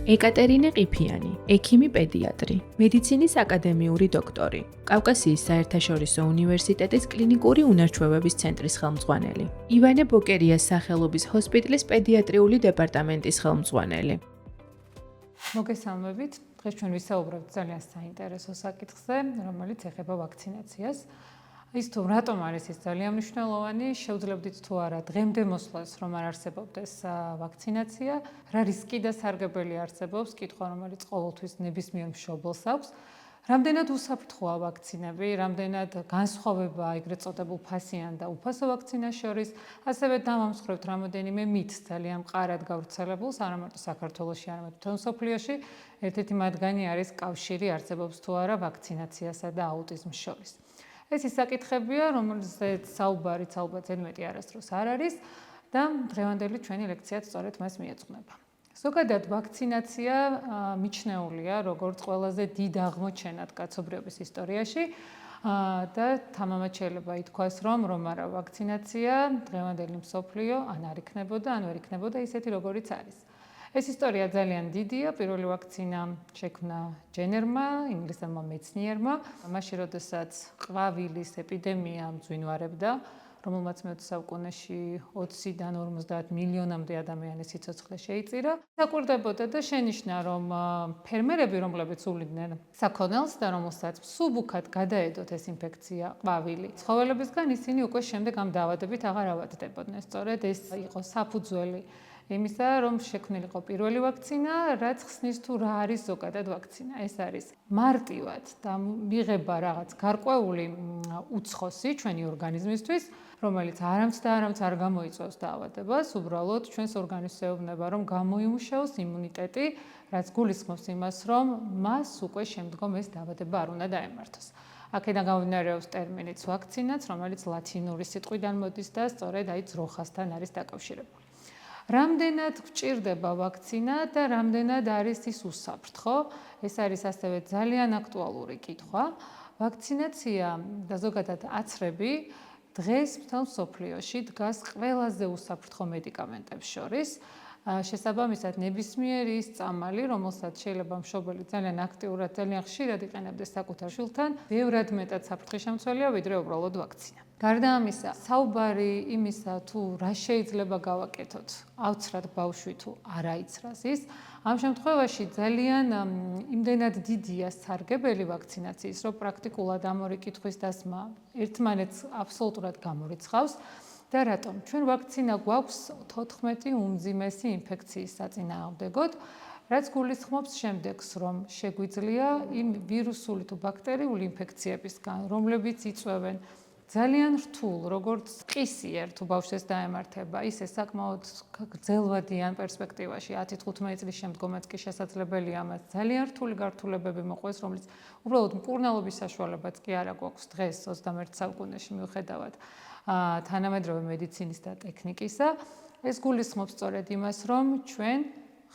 ეკატერინე ყიფიანი, ექიმი პედიატრი, მედიცინის აკადემიური დოქტორი, კავკასიის საერთაშორისო უნივერსიტეტის კლინიკური უნარჩვევების ცენტრის ხელმძღვანელი, ივანე ბოკერიას სახელობის ჰოსპიტალის პედიატრიული დეპარტამენტის ხელმძღვანელი. მოგესალმებით. დღეს ჩვენ ვისაუბრებთ ძალიან საინტერესო საკითხზე, რომელიც ეხება ვაქცინაციას. ის თუ რატომ არის ის ძალიან მნიშვნელოვანი, შევძლებდით თუ არა დღემდე მოსვლას, რომ არ არსებობდეს ვაქცინაცია, რა რისკი და სარგებელი არსებობს, კითხვა, რომელიც ყოველთვის ნებისმიერ მშობელს აქვს. რამდენად უსაფრთხოა ვაქცინები, რამდენად განსხვავება ეგრეთ წოდებულ ფასიან და უფასო ვაქცინას შორის, ასევე დავამსხვრევთ რამოდენიმე მითს ძალიან მყარად გავრცელებულს, არა მარტო საქართველოში, არამედ მთელ მსოფლიოში. ერთ-ერთი მათგანი არის კავშირი არსებობს თუ არა ვაქცინაციასა და აუტიზმს შორის. ეს ის საკითხებია, რომელზეც საუბარიც ალბათ ზედმეტი არასდროს არ არის და დღევანდელი ჩვენი ლექციაც სწორედ მას მიეძღვნება. ზოგადად ვაქცინაცია მიჩნეულია როგორც ყველაზე დიდ აღმოჩენად კაცობრიობის ისტორიაში და თამამად შეიძლება ითქვას, რომ არა ვაქცინაცია დღევანდელი მსოფლიო ან არ იქნებოდა, ან ვერ იქნებოდა ისეთი როგორიც არის. ეს ისტორია ძალიან დიდია. პირველი ვაქცინა შექმნა ჯენერმა, ინგლისელმა მეცნიერმა, მაშინ როდესაც ყვავილის ეპიდემია მძვინვარებდა, რომელმაც მე-20 საუკუნეში 20-დან 50 მილიონამდე ადამიანის სიცოცხლე შეიწირა. საკვირდებოდა და შენიშნა, რომ ფერმერები, რომლებიც უვლიდნენ საქონელს და რომელსაც მსუბუქად გადაედოთ ეს ინფექცია ყვავილი ცხოველებისგან, ისინი უკვე შემდეგ ამ დაავადებით აღარ ავადდებოდნენ. სწორედ ეს იყო საფუძველი იმისა, რომ შექმნილიყო პირველი ვაქცინა, რაც ხსნის თუ რა არის ზოგადად ვაქცინა. ეს არის მარტივად და მიღება რაღაც გარკვეული უცხოსი ჩვენი ორგანიზმისთვის, რომელიც არამც არ გამოიწვევს დაავადებას, უბრალოდ ჩვენს ორგანიზმს ეუბნება, რომ გამოიმუშაოს იმუნიტეტი, რაც გულისხმობს იმას, რომ მას უკვე შემდგომ ეს დაავადება არ უნდა დაემართოს. აქედან გამომდინარეობს ტერმინიც ვაქცინაც, რომელიც ლათინური სიტყვიდან მოდის და სწორედ ძროხასთან არის დაკავშირებული. რამდენად გვჭირდება ვაქცინა და რამდენად არის ის უსაფრთხო? ეს არის ასევე ძალიან აქტუალური კითხვა. ვაქცინაცია და ზოგადად აცრები დღეს მთელ მსოფლიოში დგას ყველაზე უსაფრთხო მედიკამენტებს შორის. შესაბამისად, ნებისმიერი ის წამალი, რომელსაც შეიძლება მშობელი ძალიან აქტიურად, ძალიან ხშირად იყენებდეს საკუთარ შვილთან, ბევრად მეტად საფრთხეშემცველია, ვიდრე უბრალოდ ვაქცინა. გარდა ამისა, საუბარი იმისა, თუ რა შეიძლება გავაკეთოთ, ავცრად ბავშვი თუ არ აიცრას ის, ამ შემთხვევაში ძალიან იმდენად დიდია სარგებელი ვაქცინაციის, რომ პრაქტიკულად ამ ორი კითხვის დასმა ერთმანეთს აბსოლუტურად გამორიცხავს. და რატომ? ჩვენ ვაქცინა გვაქვს 14 უმძიმესი ინფექციის საწინააღმდეგოდ, რაც გულისხმობს შემდეგს, რომ შეგვიძლია იმ ვირუსული თუ ბაქტერიული ინფექციებისგან, რომლებიც იწვევენ ძალიან რთულ, როგორც ყისიერ თუ ბავშვს ეს დაემართება, ისე საკმაოდ გრძელვადიან პერსპექტივაში 10-15 წლის შემდგომაც კი შესაძლებელია მას ძალიან რთული გართულებები მოყვეს, რომელიც უბრალოდ მკურნალობის საშუალებაც კი არა გვაქვს დღეს 21 საუკუნეში მიუხედავად თანამედროვე მედიცინის და ტექნიკისა. ეს გულისხმობს სწორედ იმას, რომ ჩვენ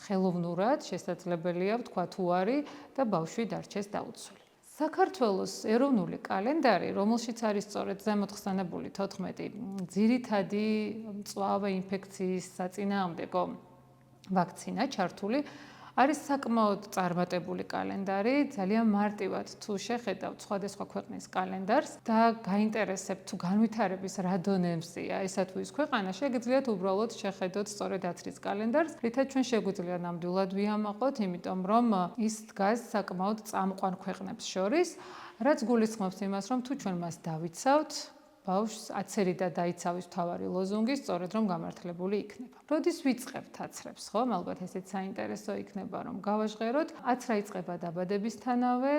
ხელოვნურად შესაძლებელია ვთქვა თუ არის და ბავშვი დარჩეს დაუცველი. საქართველოს ეროვნული კალენდარი, რომელშიც არის სწორედ ზემოთ ხსენებული 14 ძირითადი მწვავე ინფექციის საწინააღმდეგო ვაქცინა ჩართული, არის საკმაოდ წარმატებული კალენდარი, ძალიან მარტივად თუ შეხედავთ სხვადასხვა ქვეყნის კალენდარს და გაინტერესებთ თუ განვითარების რა დონემზეა ესა თუ ის ქვეყანა, შეგიძლიათ უბრალოდ შეხედოთ სწორედ 10 წლის კალენდარს, რითაც ჩვენ შეგვიძლია ნამდვილად ვიამაყოთ, იმიტომ რომ ის დგას საკმაოდ წამყვან ქვეყნებს შორის, რაც გულისხმობს იმას, რომ თუ ჩვენ მას დავიცავთ, ბავშვს აცერი და დაიცავის მთავარი ლოზუნგი სწორედ რომ გამართლებული იქნება. როდის ვიწყებთ აცრებს, ხო? ალბათ ესეც საინტერესო იქნება, რომ გავაჟღეროთ. აცრა იწყება დაბადებისთანავე,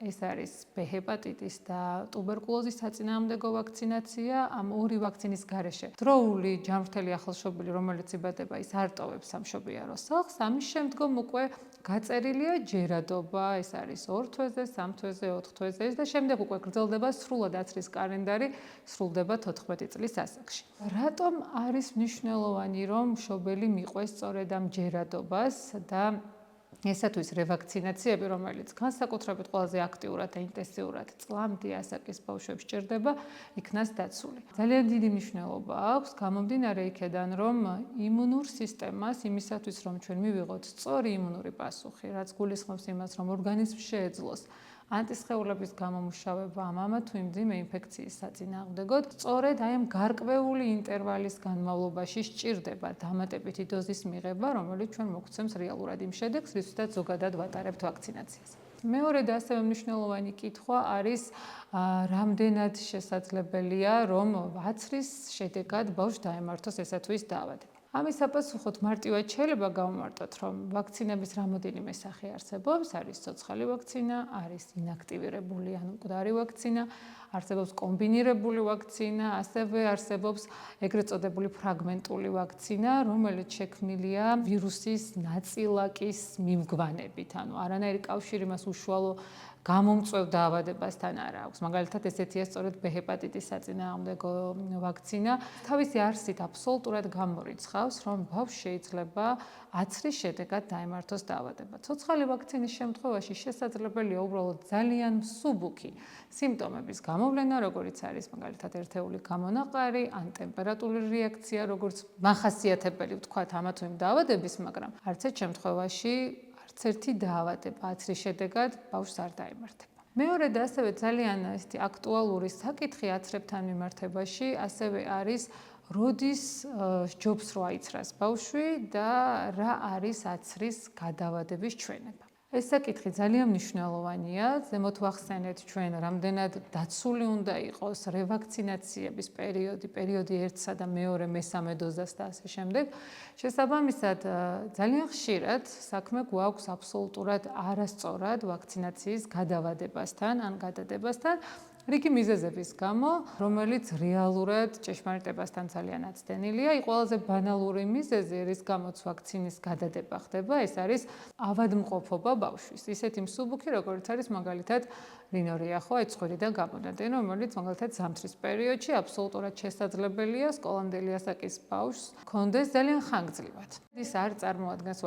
ეს არის ბ ჰეპატიტის და ტუბერკულოზის საწინააღმდეგო ვაქცინაცია. ამ ორი ვაქცინის გარეშე დროული ჯანმრთელი ახალშობილი, რომელიც იბადება, ის არ ტოვებს სამშობიარო სახლს. ამის შემდგომ უკვე გაწერილია ჯერადობა, ეს არის 2 თვეზე, 3 თვეზე, 4 თვეზე და შემდეგ უკვე გრძელდება სრულად აცრის კალენდარი, სრულდება 14 წლის ასაკში. რატომ არის მნიშვნელოვანი, რომ მშობელი მიყვეს სწორედ ამ ჯერადობას და ესათვის რევაქცინაციები, რომელიც განსაკუთრებით ყველაზე აქტიურად და ინტენსიურად წლამდე ასაკის ბავშვებს ჭირდება, იქნას დაცული. ძალიან დიდი მნიშვნელობა აქვს გამომდინარე იქედან, რომ იმუნურ სისტემას იმისათვის, რომ ჩვენ მივიღოთ სწორი იმუნური პასუხი, რაც გულისხმობს იმას, რომ ორგანიზმს შეეძლოს ანტისხეულების გამომუშავება ამა თუ იმ მძიმე ინფექციის საწინააღმდეგოდ, სწორედ აი ამ გარკვეული ინტერვალის განმავლობაში სჭირდება დამატებითი დოზის მიღება, რომელიც ჩვენ მოგცემს რეალურად იმ შედეგს, რისთვისაც ზოგადად ვატარებთ ვაქცინაციას. მეორე და ასევე მნიშვნელოვანი კითხვა არის, რამდენად შესაძლებელია, რომ ვაცრის შედეგად ბავშვს დაემართოს ესა თუ ის დაავადება. ამის საპასუხოდ მარტივად შეიძლება გავუმარტოთ, რომ ვაქცინების რამოდენიმე სახე არსებობს, არის ცოცხალი ვაქცინა, არის ინაქტივირებული ან მკვდარი ვაქცინა, არსებობს კომბინირებული ვაქცინა, ასევე არსებობს ეგრეთ წოდებული ფრაგმენტული ვაქცინა, რომელიც შექმნილია ვირუსის ნაწილაკის მიმგვანებით, ანუ არანაირი კავშირი მას უშუალო გამომწვევ დაავადებასთან არ აქვს. მაგალითად, ესეთია სწორედ B ჰეპატიტის საწინააღმდეგო ვაქცინა. თავისი არსით აბსოლუტურად გამორიცხავს, რომ ბავშვს შეიძლება აცრის შედეგად დაემართოს დაავადება. ცოცხალი ვაქცინის შემთხვევაში შესაძლებელია უბრალოდ ძალიან მსუბუქი სიმპტომების გამოვლენა, როგორც არის მაგალითად ერთეული გამონაყარი, ან ტემპერატურული რეაქცია, როგორც მახასიათებელი ვთქვათ ამა თუ იმ დაავადების, მაგრამ არც ერთ შემთხვევაში არც ერთი დაავადება აცრის შედეგად ბავშვს არ დაემართება. მეორე და ასევე ძალიან აქტუალური საკითხი აცრებთან მიმართებაში ასევე არის როდის სჯობს რო აიცრას ბავშვი და რა არის აცრის გადავადების ჩვენება. ეს საკითხი ძალიან მნიშვნელოვანია. ზემოთ ვახსენეთ ჩვენ რამდენად დაცული უნდა იყოს რევაქცინაციების პერიოდი 1-სა და მეორე, მესამე დოზას და ასე შემდეგ. შესაბამისად, ძალიან ხშირად საქმე გვაქვს აბსოლუტურად არასწორად ვაქცინაციის გადავადებასთან ან გადადებასთან. რიგი მიზეზების გამო, რომელიც რეალურად ჭეშმარიტებასთან ძალიან აცდენილია. ყველაზე ბანალური მიზეზი, რის გამოც ვაქცინის გადადება ხდება, ეს არის ავადმყოფობა ბავშვის. ისეთი მსუბუქი, როგორც არის მაგალითად რინორია, ხო, აი ცხვირიდან გამონადენი, რომელიც მაგალითად ზამთრის პერიოდში აბსოლუტურად შესაძლებელია სკოლამდელი ასაკის ბავშვს ჰქონდეს ძალიან ხანგრძლივად. ის არ წარმოადგენს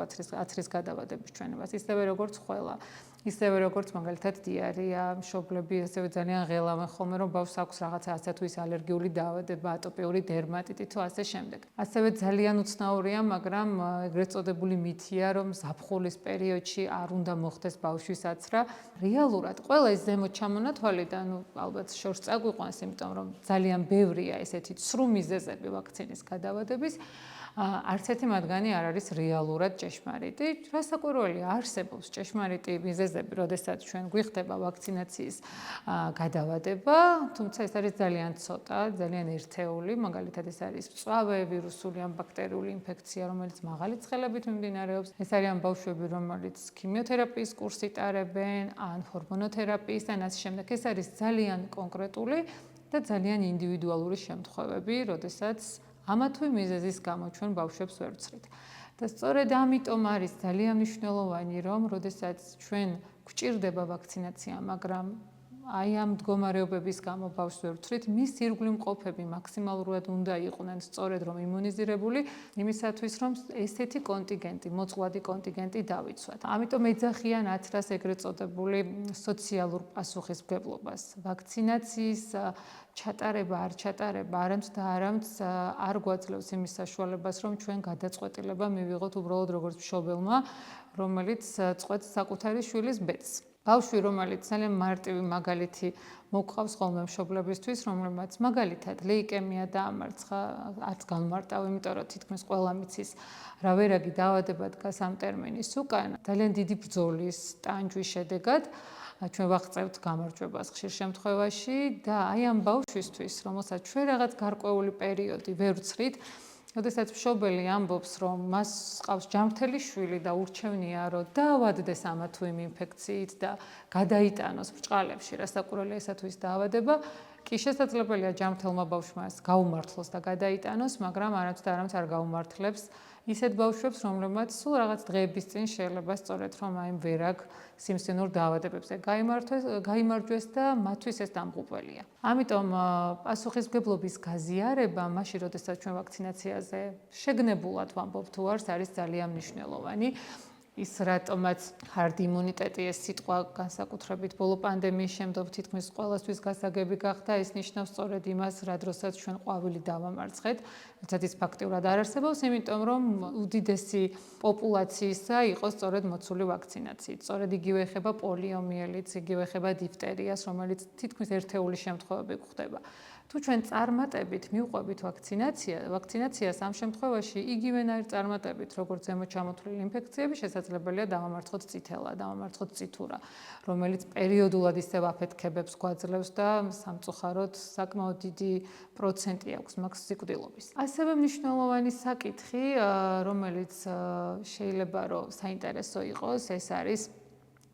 აცრის გადავადების ჩვენებას, ისევე როგორც ყველა. ისევე როგორც მაგალითად დიარეა, მშობლები ასევე ძალიან ღელავენ ხოლმე, რომ ბავშვს აქვს რაღაცა ასე თუ ის ალერგიული დაავადება, ატოპიური დერმატიტი თუ ასე შემდეგ. ასევე ძალიან უცნაურია, მაგრამ ეგრეთ წოდებული მითია, რომ ზაფხულის პერიოდში არ უნდა მოხდეს ბავშვის აცრა. რეალურად ყველა ეს ზემოთ ჩამონათვალიდან, ალბათ შორს წაგვიყვანს, იმიტომ რომ ძალიან ბევრია ესეთი ცრუ მიზეზები ვაქცინის გადავადების. არც ერთი მათგანი არ არის რეალურად ჭეშმარიტი. რასაკვირველია, არსებობს ჭეშმარიტი მიზეზები, როდესაც ჩვენ გვიხდება ვაქცინაციის გადავადება, თუმცა ეს არის ძალიან ცოტა, ძალიან ერთეული. მაგალითად, ეს არის მწვავე ვირუსული ან ბაქტერიული ინფექცია, რომელიც მაღალი ცხელებით მიმდინარეობს. ეს არიან ბავშვები, რომელიც ქიმიოთერაპიის კურსს იტარებენ, ან ჰორმონოთერაპიის და ასე შემდეგ. ეს არის ძალიან კონკრეტული და ძალიან ინდივიდუალური შემთხვევები, როდესაც ამა თუ იმ მიზეზის გამო ჩვენ ბავშვებს ვერ ვცრით. და სწორედ ამიტომ არის ძალიან მნიშვნელოვანი, რომ როდესაც ჩვენ გვჭირდება ვაქცინაცია, მაგრამ აი ამ მდგომარეობების გამო ბავშვს ვერ ვცრით, მის ირგვლივ მყოფები მაქსიმალურად უნდა იყვნენ სწორედ რომ იმუნიზირებული, იმისათვის რომ ესეთი კონტინგენტი, მოწყვლადი კონტინგენტი დავიცვათ. ამიტომ ეძახიან აცრას ეგრეთ წოდებული სოციალურ პასუხისმგებლობას. ვაქცინაციის ჩატარება, არ ჩატარება, არამც და არამც არ გვაძლევს იმის საშუალებას, რომ ჩვენ გადაწყვეტილება მივიღოთ უბრალოდ როგორც მშობელმა, რომელიც წყვეტს საკუთარი შვილის ბედს. ბავშვი, რომელიც ძალიან მარტივი მაგალითი მოგყავს ხოლმე მშობლებისთვის, რომელმაც მაგალითად ლეიკემია დაამარცხა, არც განმარტავ, იმიტომ რომ თითქმის ყველა მიცის რა ვერაგი დაავადება დგას ამ ტერმინის უკან. ძალიან დიდი ბრძოლის ტანჯვის შედეგად ჩვენ ვაღწევთ გამარჯვებას ხშირ შემთხვევაში და აი ამ ბავშვისთვის, რომელსაც ჩვენ რაღაც გარკვეული პერიოდი ვერ ვცრით, როდესაც მშობელი ამბობს, რომ მას ყავს ჯანმრთელი შვილი და ურჩევნია, რომ დაავადდეს ამა თუ იმ ინფექციით და გადაიტანოს ბრჭყალებში, რასაკვირველია ესა თუ ის დაავადება, კი შესაძლებელია ჯანმრთელმა ბავშვმა გაუმართლოს და გადაიტანოს, მაგრამ არამც და არამც არ გაუმართლებს ისეთ ბავშვებს, რომლებმაც სულ რაღაც დღეების წინ შეიძლება სწორედ რომ აი ვერაგ სიმსივნურ დაავადებებზე გაიმარჯვეს და მათთვის ეს დამღუპველია. ამიტომ პასუხისმგებლობის გაზიარება, მაშინ როდესაც ჩვენ ვაქცინაციაზე შეგნებულად ვამბობ თუ არის ძალიან მნიშვნელოვანი. ის რატომაც ჰარდი იმუნიტეტი ეს სიტყვა განსაკუთრებით ბოლო პანდემიის შემდგომ თითქმის ყველასთვის გასაგები გახდა, ეს ნიშნავს სწორედ იმას, რა დროსაც ჩვენ ყვავილი დავამარცხეთ, როდესაც ის ფაქტიურად არ არსებობს, იმიტომ რომ უდიდესი პოპულაციისა იყო სწორედ მოცული ვაქცინაციით. სწორედ იგივე ეხება პოლიომიელიტს, იგივე ეხება დიფტერიას, რომელიც თითქმის ერთეული შემთხვევები გვხდება. თუ ჩვენ წარმატებით მივყვებით ვაქცინაციას ამ შემთხვევაში იგივენაირ წარმატებით, როგორც ზემოთ ჩამოთვლილი ინფექციები, შესაძლებელია დავამარცხოთ წითელა, დავამარცხოთ წითურა, რომელიც პერიოდულად ისევ აფეთქებებს გვაძლევს და სამწუხაროდ საკმაოდ დიდი პროცენტი აქვს მაგ სიკვდილობის. ასევე მნიშვნელოვანი საკითხი, რომელიც შეიძლება რომ საინტერესო იყოს, ეს არის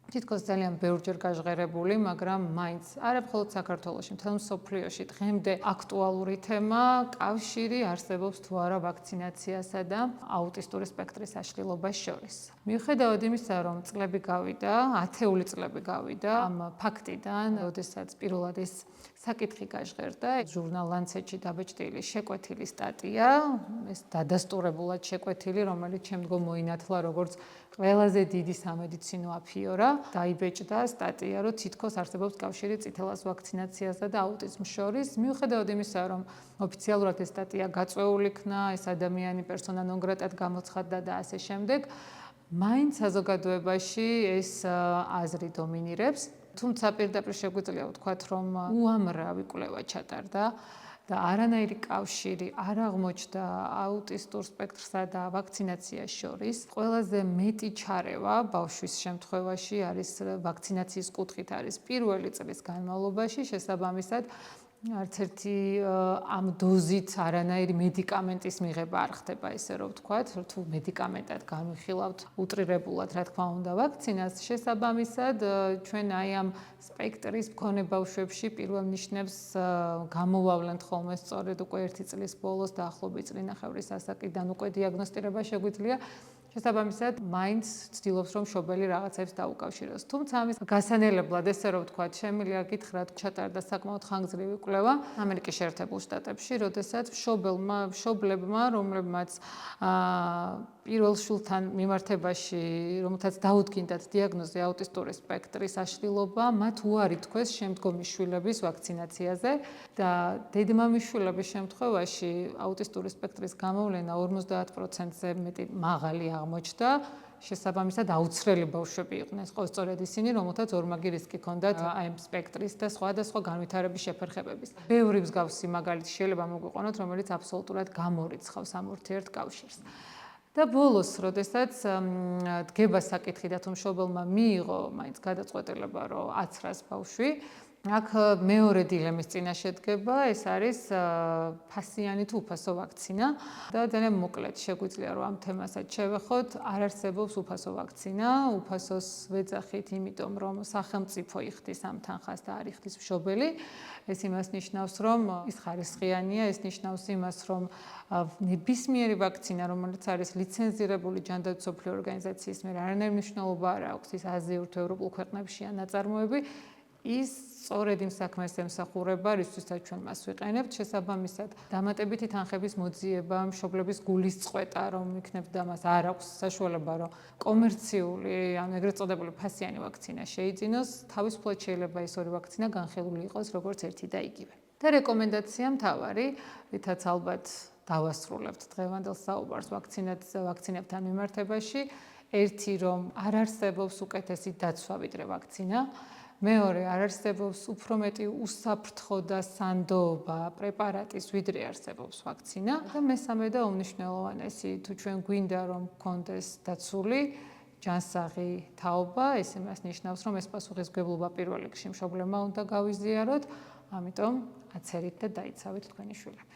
თითქოს ძალიან ბევრჯერ გაჟღერებული, მაგრამ მაინც არა მხოლოდ საქართველოში, მთელ მსოფლიოში დღემდე აქტუალური თემა, კავშირი არსებობს თუ არა ვაქცინაციასა და აუტისტური სპექტრის აშლილობას შორის. მიუხედავად იმისა, რომ წლები გავიდა, ათეული წლები გავიდა ამ ფაქტიდან, როდესაც პირველად ეს საკითხი გაჟღერდა, ჟურნალ Lancet-ში დაბეჭდილი შეკვეთილი სტატია, ეს დადასტურებულად შეკვეთილი, რომელიც შემდგომ მოინათლა როგორც ყველაზე დიდი სამედიცინო აფიორა, დაიბეჭდა სტატია, რომ თითქოს არსებობს კავშირი წითელას ვაქცინაციასა და აუტიზმს შორის. მიუხედავად იმისა, რომ ოფიციალურად ეს სტატია გაწვეული იქნა, ეს ადამიანი პერსონა ნონ გრატად გამოცხადდა და ასე შემდეგ, მაინც საზოგადოებაში ეს აზრი დომინირებს. თუმცა პირდაპირ შეგვიძლია ვთქვათ, რომ უამრავი კვლევა ჩატარდა და არანაირი კავშირი არ აღმოჩნდა აუტისტურ სპექტრსა და ვაქცინაციას შორის. ყველაზე მეტი ჩარევა ბავშვის შემთხვევაში არის ვაქცინაციის კუთხით არის პირველი წლის განმავლობაში, შესაბამისად არც ერთი ამ დოზით არანაირი მედიკამენტის მიღება არ ხდება, ესე რომ ვთქვათ, თუ მედიკამენტად განვიხილავთ უტრირებულად, რა თქმა უნდა, ვაქცინას, შესაბამისად ჩვენ აი ამ სპექტრის მქონე ბავშვებში პირველ ნიშნებს გამოვავლენთ ხოლმე სწორედ უკვე 1 წლის ბოლოს დაახლოებით წლინახევრის ასაკიდან უკვე დიაგნოსტირება შეგვიძლია. შესაბამისად, მაინც ცდილობს რომ მშობელი რაღაცებს დაუკავშიროს. თუმცა ამის გასანელებლად, ესე რომ ვთქვათ, შემიძლია გითხრათ, ჩატარდა საკმაოდ ხანგრძლივი კვლევა ამერიკის შეერთებულ შტატებში, როდესაც მშობლებმა, რომლებმაც პირველ შვილთან მიმართებაში, რომელთაც დაუდგინდათ დიაგნოზი აუტისტური სპექტრის აშლილობა, მათ უარი თქვეს შემდგომი შვილების ვაქცინაციაზე და დედმამის შვილების შემთხვევაში აუტისტური სპექტრის გამოვლენა 50%-ზე მეტი მაღალი აღმოჩნდა. შესაბამისად აუცხრელი ბავშვები იყვნენ, სწორედ ისინი, რომელთაც ორმაგი რისკი ჰქონდათ აი ამ სპექტრის და სხვადასხვა განვითარების შეფერხებების. ბევრი მსგავსი მაგალითი შეიძლება მოგვიყვანოთ, რომელიც აბსოლუტურად გამორიცხავს ამ ურთიერთკავშირს. და ბოლოს, როდესაც დგება საკითხი და თუ მშობელმა მიიღო მაინც გადაწყვეტილება, რომ აცრას ბავშვი, აქ მეორე დილემის წინაშე დგება, ეს არის ფასიანი თუ უფასო ვაქცინა და ძალიან მოკლედ შეგვიძლია რომ ამ თემასაც შევეხოთ, არ არსებობს უფასო ვაქცინა, უფასოს ვეძახით, იმიტომ რომ სახელმწიფო იხდის ამ თანხას და არ იხდის მშობელი. ეს იმას ნიშნავს, რომ ის ხარისხიანია, ეს ნიშნავს იმას, რომ ნებისმიერი ვაქცინა, რომელიც არის ლიცენზირებული ჯანდაცვის მსოფლიო ორგანიზაციის მიერ, არანაირი მნიშვნელობა არ აქვს ის აზიურ თუ ევროპულ ქვეყნებშია ნაწარმოები, ის სწორედ იმ საქმეს ემსახურება, რისთვისაც ჩვენ მას ვიყენებთ, შესაბამისად, დამატებითი თანხების მოძიება, მშობლების გულის წყვეტა, რომ იქნებდა მას არ აქვს საშუალება, რომ კომერციული, ან ეგრეთ წოდებული ფასიანი ვაქცინა შეიძინოს, თავისუფლად შეიძლება ეს ორი ვაქცინა განხილული იყოს როგორც ერთი და იგივე. და რეკომენდაცია მთავარი, რითაც ალბათ დავასრულებთ დღევანდელ საუბარს ვაქცინებთან მიმართებაში, ერთი რომ არ არსებობს უკეთესი დაცვა ვიდრე ვაქცინა. მეორე, არ არსებობს უფრო მეტი უსაფრთხო და სანდოობა პრეპარატის, ვიდრე არსებობს ვაქცინა. და მესამე და უმნიშვნელოვანესი, თუ ჩვენ გვინდა რომ გქონდეს დაცული ჯანსაღი თაობა, ეს იმას ნიშნავს, რომ ეს პასუხისმგებლობა პირველ რიგში მშობლებმა უნდა გავიზიაროთ, ამიტომ აცერით და დაიცავით თქვენი შვილები.